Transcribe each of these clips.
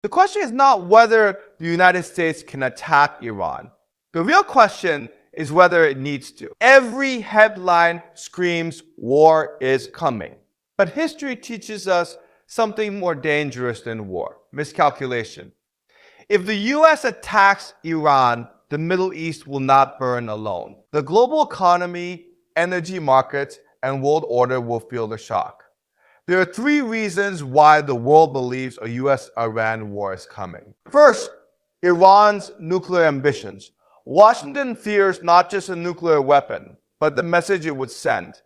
The question is not whether the United States can attack Iran. The real question is whether it needs to. Every headline screams war is coming. But history teaches us something more dangerous than war: miscalculation. If the US attacks Iran, the Middle East will not burn alone. The global economy, energy markets, and world order will feel the shock. There are three reasons why the world believes a US-Iran war is coming. First, Iran's nuclear ambitions. Washington fears not just a nuclear weapon, but the message it would send,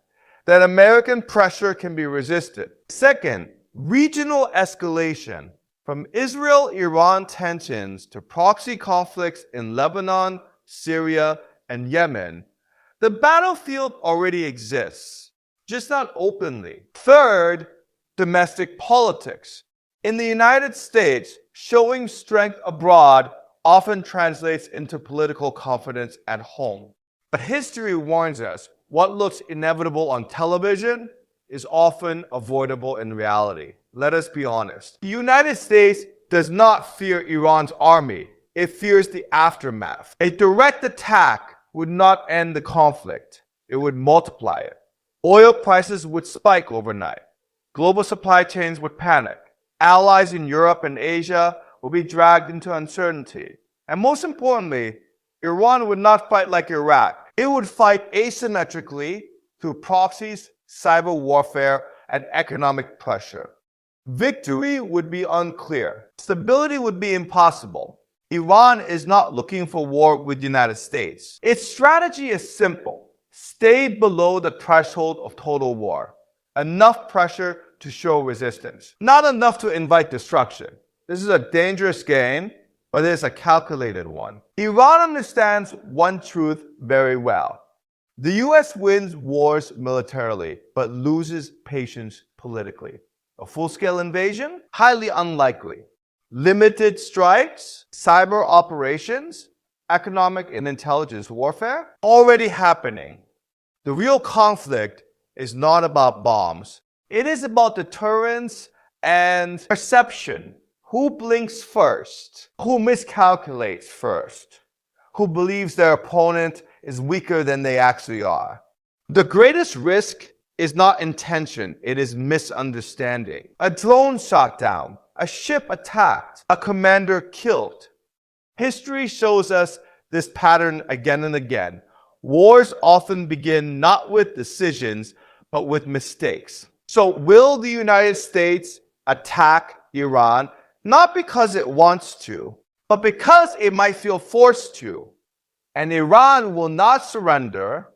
that American pressure can be resisted. Second, regional escalation. From Israel-Iran tensions to proxy conflicts in Lebanon, Syria, and Yemen, the battlefield already exists, just not openly. Third, domestic politics. In the United States, showing strength abroad often translates into political confidence at home. But history warns us, what looks inevitable on television is often avoidable in reality. Let us be honest. The United States does not fear Iran's army. It fears the aftermath. A direct attack would not end the conflict. It would multiply it. Oil prices would spike overnight. Global supply chains would panic. Allies in Europe and Asia will be dragged into uncertainty. And most importantly, Iran would not fight like Iraq. It would fight asymmetrically through proxies, cyber warfare, and economic pressure. Victory would be unclear. Stability would be impossible. Iran is not looking for war with the United States. Its strategy is simple: stay below the threshold of total war. Enough pressure to show resistance, not enough to invite destruction. This is a dangerous game, but it is a calculated one. Iran understands one truth very well. The US wins wars militarily, but loses patience politically. A full-scale invasion? Highly unlikely. Limited strikes, cyber operations, economic and intelligence warfare? Already happening. The real conflict is not about bombs. It is about deterrence and perception. Who blinks first? Who miscalculates first? Who believes their opponent is weaker than they actually are? The greatest risk is not intention, it is misunderstanding. A drone shot down, a ship attacked, a commander killed. History shows us this pattern again and again. Wars often begin not with decisions, but with mistakes. So will the United States attack Iran? Not because it wants to, but because it might feel forced to. And Iran will not surrender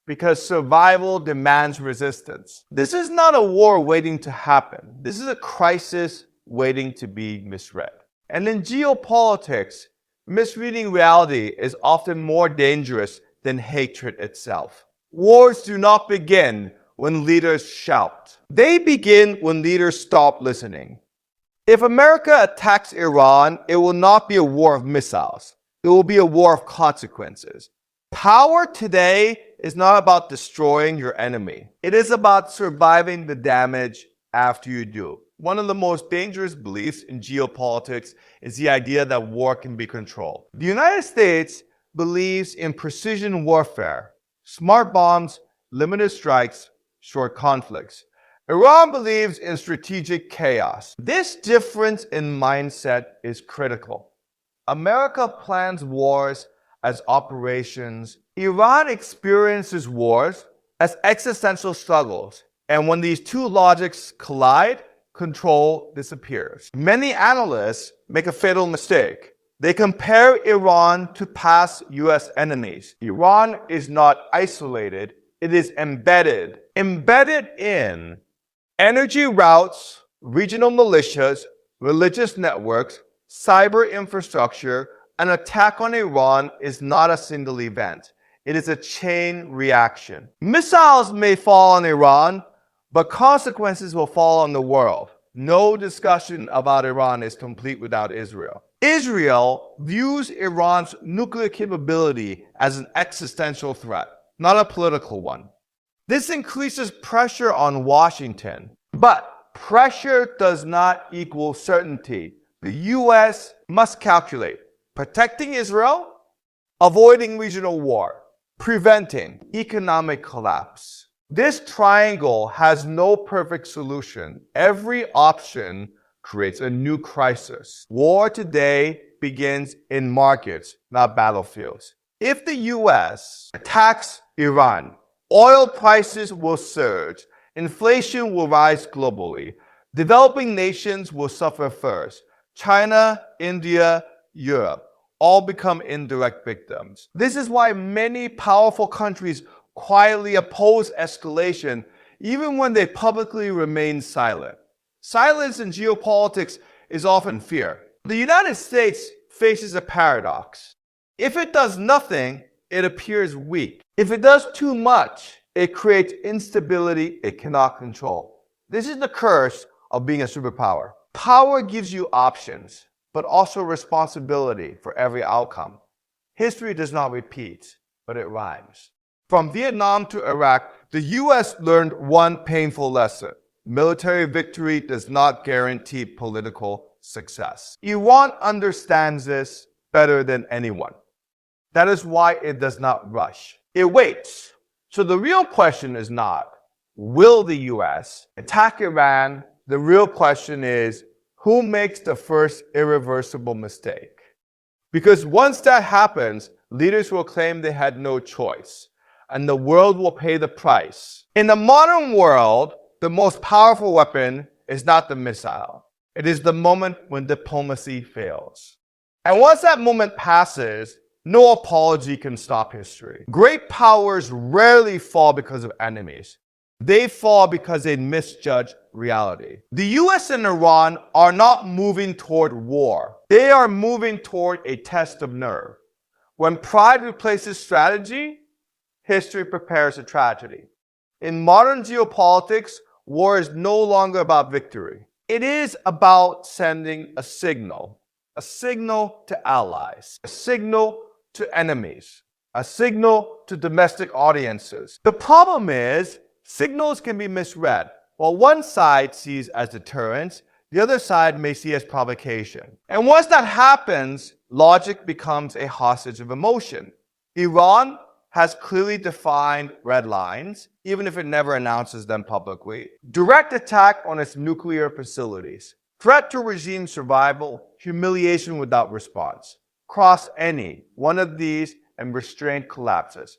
because survival demands resistance. This is not a war waiting to happen. This is a crisis waiting to be misread. And in geopolitics, misreading reality is often more dangerous than hatred itself. Wars do not begin when leaders shout. They begin when leaders stop listening. If America attacks Iran, it will not be a war of missiles. It will be a war of consequences. Power today is not about destroying your enemy. It is about surviving the damage after you do. One of the most dangerous beliefs in geopolitics is the idea that war can be controlled. The United States believes in precision warfare, smart bombs, limited strikes, short conflicts. Iran believes in strategic chaos. This difference in mindset is critical. America plans wars as operations. Iran experiences wars as existential struggles. And when these two logics collide, control disappears. Many analysts make a fatal mistake. They compare Iran to past US enemies. Iran is not isolated, it is embedded. Embedded in energy routes, regional militias, religious networks, cyber infrastructure. An attack on Iran is not a single event. It is a chain reaction. Missiles may fall on Iran, but consequences will fall on the world. No discussion about Iran is complete without Israel. Israel views Iran's nuclear capability as an existential threat, not a political one. This increases pressure on Washington, but pressure does not equal certainty, the U.S. must calculate protecting Israel, avoiding regional war, preventing economic collapse. This triangle has no perfect solution. Every option creates a new crisis. War today begins in markets, not battlefields. If the U.S. attacks Iran, oil prices will surge, inflation will rise globally, developing nations will suffer first. China, India, Europe all become indirect victims. This is why many powerful countries quietly oppose escalation, even when they publicly remain silent. Silence in geopolitics is often fear. The United States faces a paradox. If it does nothing, it appears weak. If it does too much, it creates instability it cannot control. This is the curse of being a superpower. Power gives you options, but also responsibility for every outcome. History does not repeat, but it rhymes. From Vietnam to Iraq, the U.S. learned one painful lesson. Military victory does not guarantee political success. Iran understands this better than anyone. That is why it does not rush. It waits. So the real question is not, will the U.S. attack Iran? The real question is, who makes the first irreversible mistake? Because once that happens, leaders will claim they had no choice, and the world will pay the price. In the modern world, the most powerful weapon is not the missile. It is the moment when diplomacy fails. And once that moment passes, no apology can stop history. Great powers rarely fall because of enemies. They fall because they misjudge reality. The US and Iran are not moving toward war. They are moving toward a test of nerve. When pride replaces strategy, history prepares a tragedy. In modern geopolitics, war is no longer about victory. It is about sending a signal to allies, a signal to enemies, a signal to domestic audiences. The problem is, signals can be misread. While one side sees as deterrence, the other side may see as provocation. And once that happens, logic becomes a hostage of emotion. Iran has clearly defined red lines, even if it never announces them publicly. Direct attack on its nuclear facilities. Threat to regime survival, humiliation without response. Cross any one of these and restraint collapses.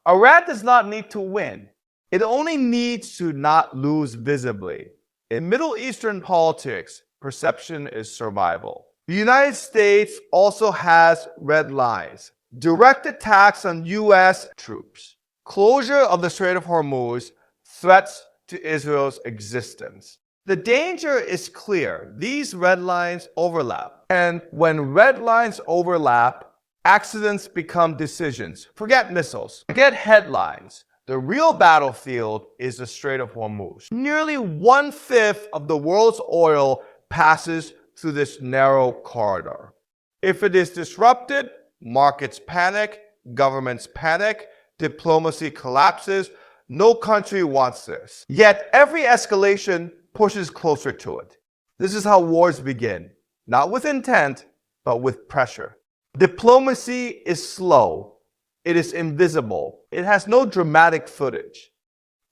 Iran does not need to win. It only needs to not lose visibly. In Middle Eastern politics, perception is survival. The United States also has red lines. Direct attacks on U.S. troops. Closure of the Strait of Hormuz, threats to Israel's existence. The danger is clear. These red lines overlap. And when red lines overlap, accidents become decisions. Forget missiles. Forget headlines. The real battlefield is the Strait of Hormuz. Nearly 1/5 of the world's oil passes through this narrow corridor. If it is disrupted, markets panic, governments panic, diplomacy collapses. No country wants this. Yet every escalation pushes closer to it. This is how wars begin, not with intent, but with pressure. Diplomacy is slow. It is invisible. It has no dramatic footage.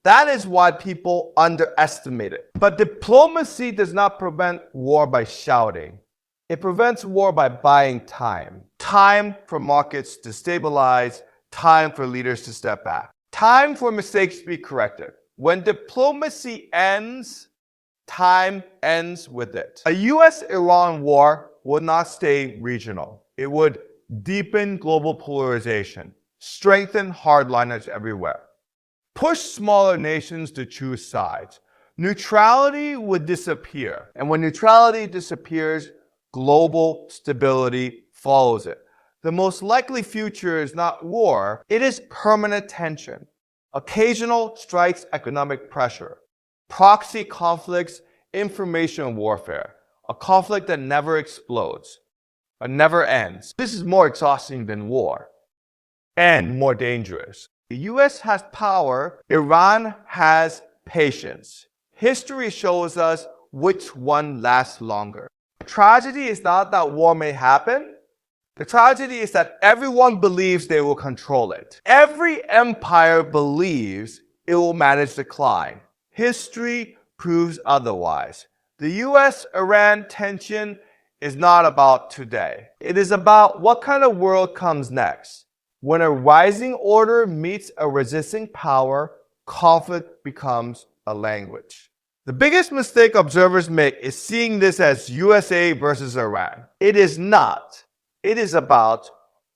That is why people underestimate it. But diplomacy does not prevent war by shouting. It prevents war by buying time. Time for markets to stabilize, time for leaders to step back, time for mistakes to be corrected. When diplomacy ends, time ends with it. A US-Iran war would not stay regional. It would deepen global polarization, strengthen hardliners everywhere, push smaller nations to choose sides. Neutrality would disappear. And when neutrality disappears, global stability follows it. The most likely future is not war, it is permanent tension. Occasional strikes, economic pressure, proxy conflicts, information warfare, a conflict that never explodes, but never ends. This is more exhausting than war and more dangerous. The US has power, Iran has patience. History shows us which one lasts longer. Tragedy is not that war may happen. The tragedy is that everyone believes they will control it. Every empire believes it will manage decline. History proves otherwise. The US-Iran tension is not about today. It is about what kind of world comes next. When a rising order meets a resisting power, conflict becomes a language. The biggest mistake observers make is seeing this as USA versus Iran. It is not. It is about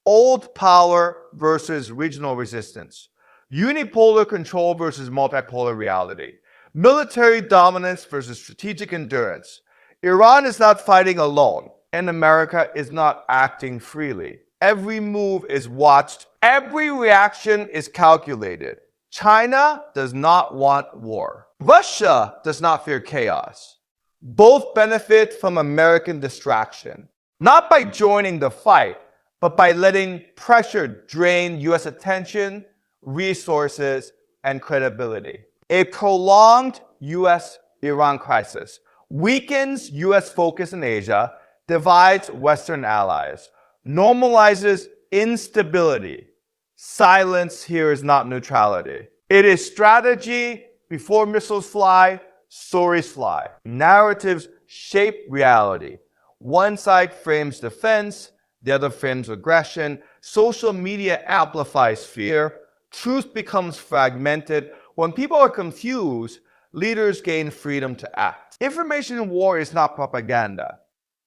old power versus regional resistance, unipolar control versus multipolar reality, military dominance versus strategic endurance. Iran is not fighting alone, and America is not acting freely. Every move is watched. Every reaction is calculated. China does not want war. Russia does not fear chaos. Both benefit from American distraction, not by joining the fight, but by letting pressure drain US attention, resources, and credibility. A prolonged US-Iran crisis weakens US focus in Asia, divides Western allies, normalizes instability. Silence here is not neutrality. It is strategy. Before missiles fly, stories fly. Narratives shape reality. One side frames defense, the other frames aggression. Social media amplifies fear. Truth becomes fragmented. When people are confused, leaders gain freedom to act. Information war is not propaganda.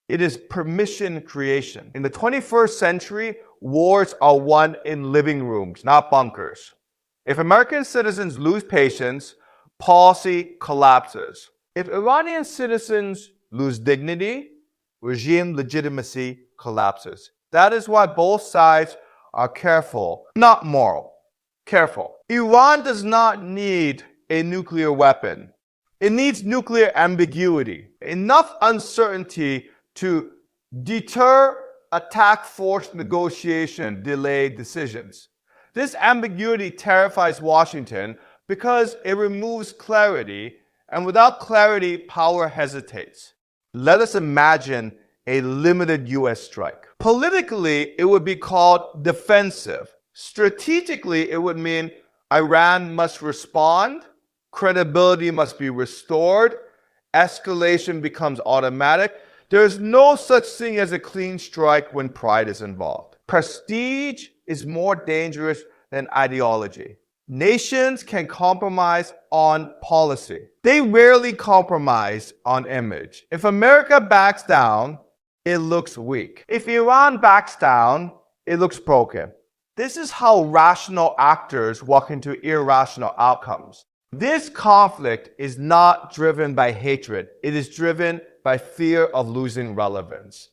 It is permission creation. In the 21st century, wars are won in living rooms, not bunkers. If American citizens lose patience, policy collapses. If Iranian citizens lose dignity, regime legitimacy collapses. That is why both sides are careful, not moral. Careful. Iran does not need a nuclear weapon. It needs nuclear ambiguity, enough uncertainty to deter attack force negotiation, delayed decisions. This ambiguity terrifies Washington because it removes clarity, and without clarity, power hesitates. Let us imagine a limited US strike. Politically, it would be called defensive. Strategically, it would mean Iran must respond, credibility must be restored, escalation becomes automatic. There is no such thing as a clean strike when pride is involved. Prestige is more dangerous than ideology. Nations can compromise on policy. They rarely compromise on image. If America backs down, it looks weak. If Iran backs down, it looks broken. This is how rational actors walk into irrational outcomes. This conflict is not driven by hatred. It is driven by fear of losing relevance.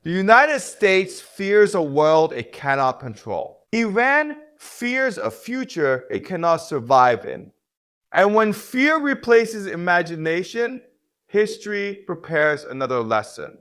The United States fears a world it cannot control. Iran fears a future it cannot survive in. And when fear replaces imagination, history prepares another lesson.